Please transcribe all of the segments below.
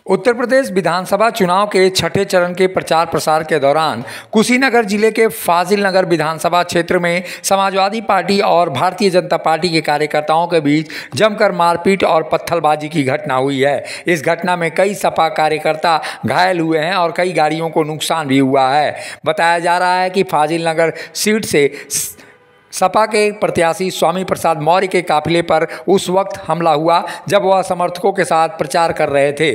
उत्तर प्रदेश विधानसभा चुनाव के छठे चरण के प्रचार प्रसार के दौरान कुशीनगर जिले के फाजिल नगर विधानसभा क्षेत्र में समाजवादी पार्टी और भारतीय जनता पार्टी के कार्यकर्ताओं के बीच जमकर मारपीट और पत्थरबाजी की घटना हुई है। इस घटना में कई सपा कार्यकर्ता घायल हुए हैं और कई गाड़ियों को नुकसान भी हुआ है। बताया जा रहा है कि फाजिल नगर सीट से सपा के प्रत्याशी स्वामी प्रसाद मौर्य के काफिले पर उस वक्त हमला हुआ जब वह समर्थकों के साथ प्रचार कर रहे थे।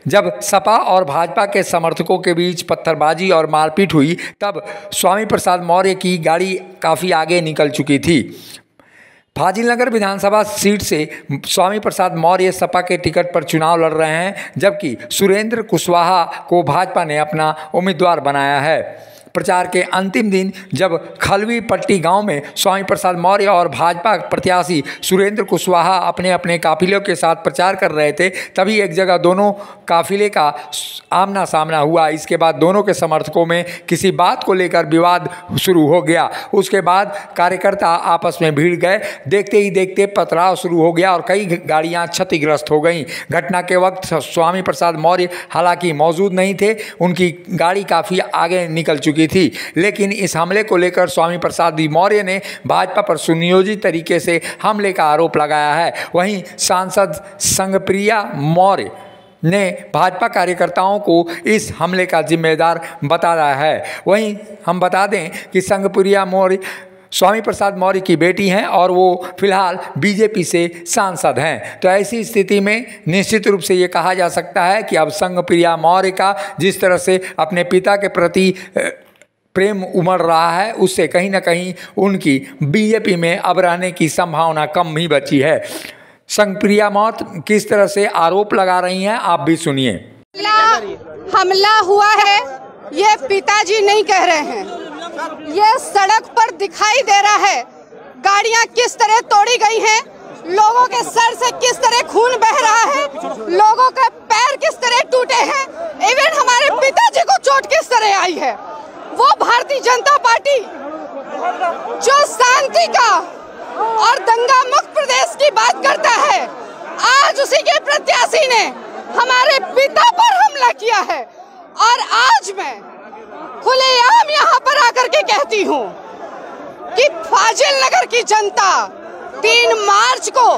जब सपा और भाजपा के समर्थकों के बीच पत्थरबाजी और मारपीट हुई तब स्वामी प्रसाद मौर्य की गाड़ी काफ़ी आगे निकल चुकी थी। फाजिल नगर विधानसभा सीट से स्वामी प्रसाद मौर्य सपा के टिकट पर चुनाव लड़ रहे हैं, जबकि सुरेंद्र कुशवाहा को भाजपा ने अपना उम्मीदवार बनाया है। प्रचार के अंतिम दिन जब खलवी पट्टी गांव में स्वामी प्रसाद मौर्य और भाजपा प्रत्याशी सुरेंद्र कुशवाहा अपने अपने काफिलों के साथ प्रचार कर रहे थे, तभी एक जगह दोनों काफिले का आमना सामना हुआ। इसके बाद दोनों के समर्थकों में किसी बात को लेकर विवाद शुरू हो गया। उसके बाद कार्यकर्ता आपस में भिड़ गए। देखते ही देखते पथराव शुरू हो गया और कई गाड़ियां क्षतिग्रस्त हो गईं। घटना के वक्त स्वामी प्रसाद मौर्य हालांकि मौजूद नहीं थे, उनकी गाड़ी काफ़ी आगे निकल चुकी थी। लेकिन इस हमले को लेकर स्वामी प्रसाद मौर्य ने भाजपा पर सुनियोजित तरीके से हमले का आरोप लगाया है। वहीं सांसद संगप्रिया मौर्य ने भाजपा कार्यकर्ताओं को इस हमले का जिम्मेदार बता रहा है। वहीं हम बता दें कि संगप्रिया मौर्य स्वामी प्रसाद मौर्य की बेटी हैं और वो फिलहाल बीजेपी से सांसद हैं। तो ऐसी स्थिति में निश्चित रूप से ये कहा जा सकता है कि अब संगप्रिया मौर्य का जिस तरह से अपने पिता के प्रति प्रेम उमड़ रहा है, उससे कहीं ना कहीं उनकी बीजेपी में अब रहने की संभावना कम ही बची है। संगप्रिया मौर्य किस तरह से आरोप लगा रही हैं, आप भी सुनिए। हमला हुआ है, ये पिताजी नहीं कह रहे हैं, ये सड़क पर दिखाई दे रहा है। गाड़ियां किस तरह तोड़ी गई हैं, लोगों के सर से किस तरह खून बह रहा है, लोगों के पैर किस तरह टूटे हैं, इवन हमारे पिताजी को चोट किस तरह आई है। वो भारतीय जनता पार्टी जो शांति का और दंगा मुक्त प्रदेश की बात करता है, आज उसी के प्रत्याशी ने हमारे पिता पर हमला किया है। और आज मैं खुलेआम यहाँ पर आकर के कहती हूँ कि फाजिल नगर की जनता 3 मार्च को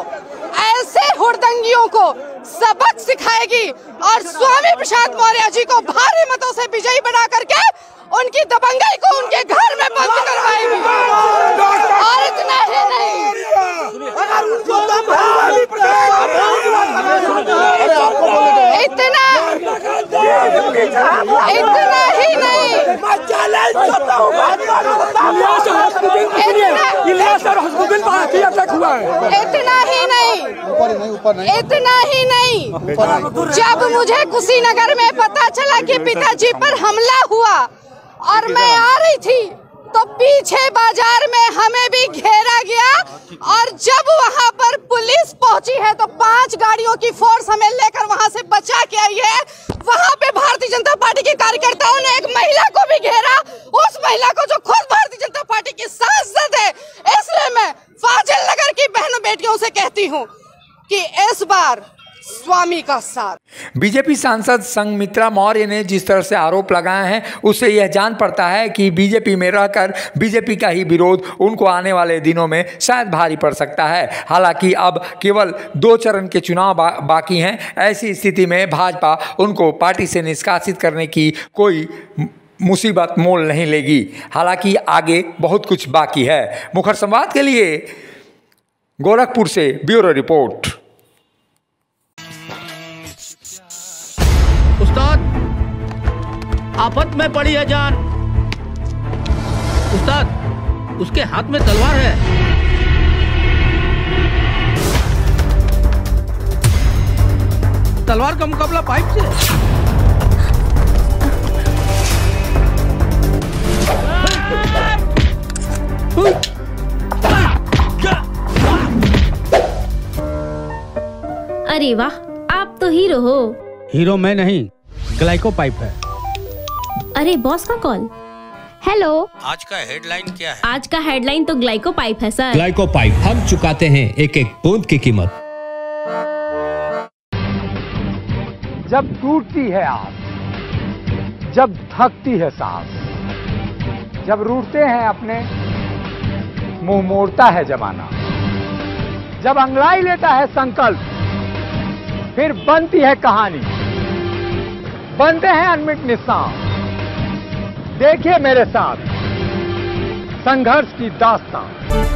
ऐसे हुड़दंगियों को सबक सिखाएगी और स्वामी प्रसाद मौर्य जी को भारी मतों से विजयी बना करके उनकी दबंगाई को उनके घर में बंद करवाएगी। और इतना ही नहीं, इतना ही नहीं, जब मुझे कुशीनगर में पता चला कि पिताजी पर हमला हुआ और मैं आ रही थी तो पीछे बाजार में हमें भी घेरा गया और जब वहां पर पुलिस पहुंची है तो 5 गाड़ियों की फोर्स हमें लेकर वहां से बचा के आई है। वहां पे भारतीय जनता पार्टी के कार्यकर्ताओं ने एक महिला को भी घेरा, उस महिला को जो खुद भारतीय जनता पार्टी की सांसद है। इसलिए मैं फाजिल नगर की बहनों बेटियों से कहती हूँ कि इस बार स्वामी का साथ। बीजेपी सांसद संगमित्रा मौर्य ने जिस तरह से आरोप लगाए हैं, उससे यह जान पड़ता है कि बीजेपी में रहकर बीजेपी का ही विरोध उनको आने वाले दिनों में शायद भारी पड़ सकता है। हालांकि अब केवल 2 चरण के चुनाव बाकी हैं। ऐसी स्थिति में भाजपा उनको पार्टी से निष्कासित करने की कोई मुसीबत मोल नहीं लेगी। हालांकि आगे बहुत कुछ बाकी है। मुखर संवाद के लिए गोरखपुर से ब्यूरो रिपोर्ट। उस्ताद, आफत में पड़ी है जान। उस्ताद, उसके हाथ में तलवार है। तलवार का मुकाबला पाइप से। अरे वाह, आप तो हीरो हो। हीरो मैं नहीं, ग्लाइको पाइप है। अरे बॉस का कॉल। हेलो, आज का हेडलाइन क्या है? आज का हेडलाइन तो ग्लाइको पाइप है सर। ग्लाइको पाइप, हम चुकाते हैं एक एक बूंद की कीमत। जब टूटती है आस, जब थकती है सांस, जब रूठते हैं अपने, मुंह मोड़ता है जमाना, जब अंगड़ाई लेता है संकल्प, फिर बनती है कहानी, बनते हैं अनमिट निशान। देखिए मेरे साथ संघर्ष की दास्तान।